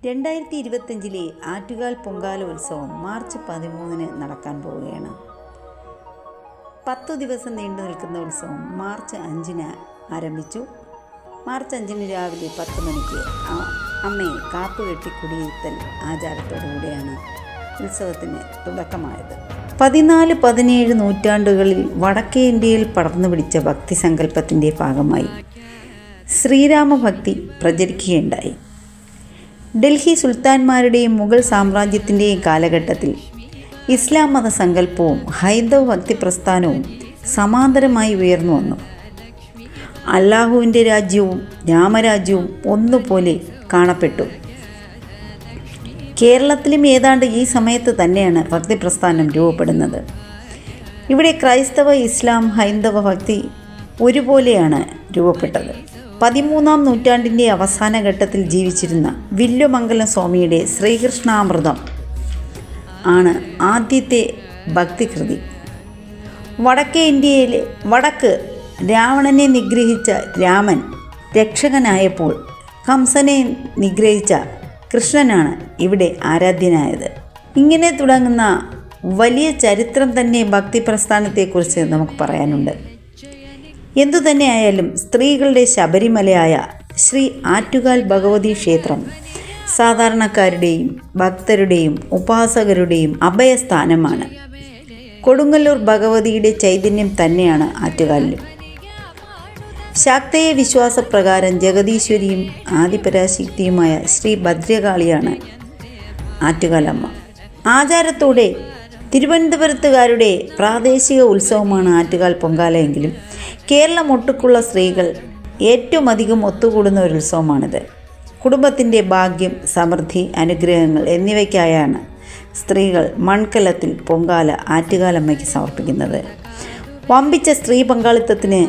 2025 ആറ്റുകാൽ പൊങ്കാല ഉത്സവം മാർച്ച് 13 നടക്കാൻ പോവുകയാണ്. 10 ദിവസം നീണ്ടു നിൽക്കുന്ന ഉത്സവം മാർച്ച് 5 ആരംഭിച്ചു. മാർച്ച് 5 രാവിലെ 10 മണിക്ക് അമ്മയെ കാപ്പുകെട്ടി കുടിയിരുത്തൽ ആചാരത്തോടുകൂടിയാണ് ഉത്സവത്തിന് തുടക്കമായത്. 14-17 നൂറ്റാണ്ടുകളിൽ വടക്കേ ഇന്ത്യയിൽ പടർന്നു പിടിച്ച ഭക്തി സങ്കല്പത്തിൻ്റെ ഭാഗമായി ശ്രീരാമഭക്തി പ്രചരിക്കുകയുണ്ടായി. ഡൽഹി സുൽത്താൻമാരുടെയും മുഗൾ സാമ്രാജ്യത്തിൻ്റെയും കാലഘട്ടത്തിൽ ഇസ്ലാം മത സങ്കല്പവും ഹൈന്ദവ ഭക്തി പ്രസ്ഥാനവും സമാന്തരമായി ഉയർന്നു വന്നു. അല്ലാഹുവിൻ്റെ രാജ്യവും രാമരാജ്യവും ഒന്നുപോലെ കാണപ്പെട്ടു. കേരളത്തിലും ഏതാണ്ട് ഈ സമയത്ത് തന്നെയാണ് ഭക്തി പ്രസ്ഥാനം രൂപപ്പെടുന്നത്. ഇവിടെ ക്രൈസ്തവ, ഇസ്ലാം, ഹൈന്ദവ ഭക്തി ഒരുപോലെയാണ് രൂപപ്പെട്ടത്. 13-ാം നൂറ്റാണ്ടിൻ്റെ അവസാന ഘട്ടത്തിൽ ജീവിച്ചിരുന്ന വില്വമംഗലം സ്വാമിയുടെ ശ്രീകൃഷ്ണാമൃതം ആണ് ആദ്യത്തെ ഭക്തികൃതി. വടക്കേ ഇന്ത്യയിലെ രാവണനെ നിഗ്രഹിച്ച രാമൻ രക്ഷകനായപ്പോൾ കംസനെ നിഗ്രഹിച്ച കൃഷ്ണനാണ് ഇവിടെ ആരാധ്യനായത്. ഇങ്ങനെ തുടങ്ങുന്ന വലിയ ചരിത്രം തന്നെ ഭക്തി പ്രസ്ഥാനത്തെക്കുറിച്ച് നമുക്ക് പറയാനുണ്ട്. എന്തുതന്നെയായാലും സ്ത്രീകളുടെ ശബരിമലയായ ശ്രീ ആറ്റുകാൽ ഭഗവതി ക്ഷേത്രം സാധാരണക്കാരുടെയും ഭക്തരുടെയും ഉപാസകരുടെയും അഭയസ്ഥാനമാണ്. കൊടുങ്ങല്ലൂർ ഭഗവതിയുടെ ചൈതന്യം തന്നെയാണ് ആറ്റുകാലിലും. ശാക്തേയ വിശ്വാസപ്രകാരം ജഗദീശ്വരിയും ആദിപരാശക്തിയുമായ ശ്രീ ഭദ്രകാളിയാണ് ആറ്റുകാലമ്മ. ആചാരത്തോടെ തിരുവനന്തപുരത്തുകാരുടെ പ്രാദേശിക ഉത്സവമാണ് ആറ്റുകാൽ പൊങ്കാല എങ്കിലും കേരളം ഒട്ടുക്കുള്ള സ്ത്രീകൾ ഏറ്റവും അധികം ഒത്തുകൂടുന്ന ഒരു ഉത്സവമാണിത്. കുടുംബത്തിൻ്റെ ഭാഗ്യം, സമൃദ്ധി, അനുഗ്രഹങ്ങൾ എന്നിവയ്ക്കായാണ് സ്ത്രീകൾ മൺകലത്തിൽ പൊങ്കാല ആറ്റുകാലമ്മയ്ക്ക് സമർപ്പിക്കുന്നത്. വമ്പിച്ച സ്ത്രീ പങ്കാളിത്തത്തിന്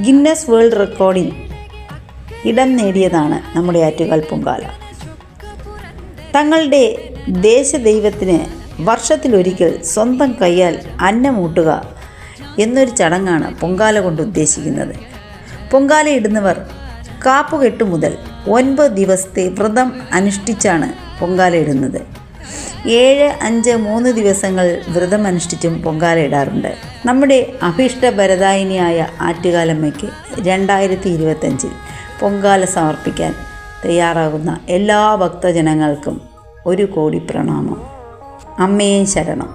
ഗിന്നസ് വേൾഡ് റെക്കോർഡിൽ ഇടം നേടിയതാണ് നമ്മുടെ ആറ്റുകാൽ പൊങ്കാല. തങ്ങളുടെ ദേശദൈവത്തിന് വർഷത്തിലൊരിക്കൽ സ്വന്തം കൈയാൽ അന്നമൂട്ടുക എന്നൊരു ചടങ്ങാണ് പൊങ്കാല കൊണ്ട് ഉദ്ദേശിക്കുന്നത്. പൊങ്കാല ഇടുന്നവർ കാപ്പുകെട്ട് മുതൽ 9 ദിവസത്തെ വ്രതം അനുഷ്ഠിച്ചാണ് പൊങ്കാല ഇടുന്നത്. 7, 5, 3 ദിവസങ്ങൾ വ്രതം അനുഷ്ഠിച്ചും പൊങ്കാല ഇടാറുണ്ട്. നമ്മുടെ അഭീഷ്ടഭരദായിനിയായ ആറ്റുകാലമ്മയ്ക്ക് 2025 പൊങ്കാല സമർപ്പിക്കാൻ തയ്യാറാകുന്ന എല്ലാ ഭക്തജനങ്ങൾക്കും 1 കോടി പ്രണാമം. അമ്മയെ ശരണം.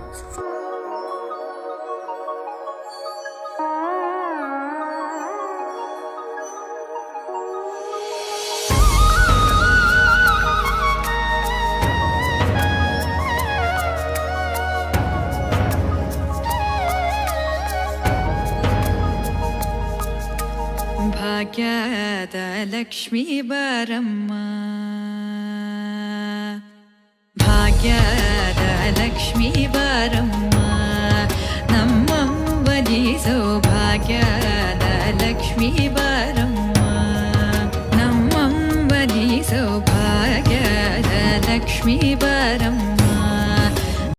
ಭಾಗ್ಯದ ಲಕ್ಷ್ಮೀ ಬಾರಮ್ಮ, ಭಾಗ್ಯದ ಲಕ್ಷ್ಮೀ ಬಾರಮ್ಮ, ನಮ್ಮಂಬಲಿ ಸೌಭಾಗ್ಯದ ಲಕ್ಷ್ಮೀ ಬಾರಮ್ಮ.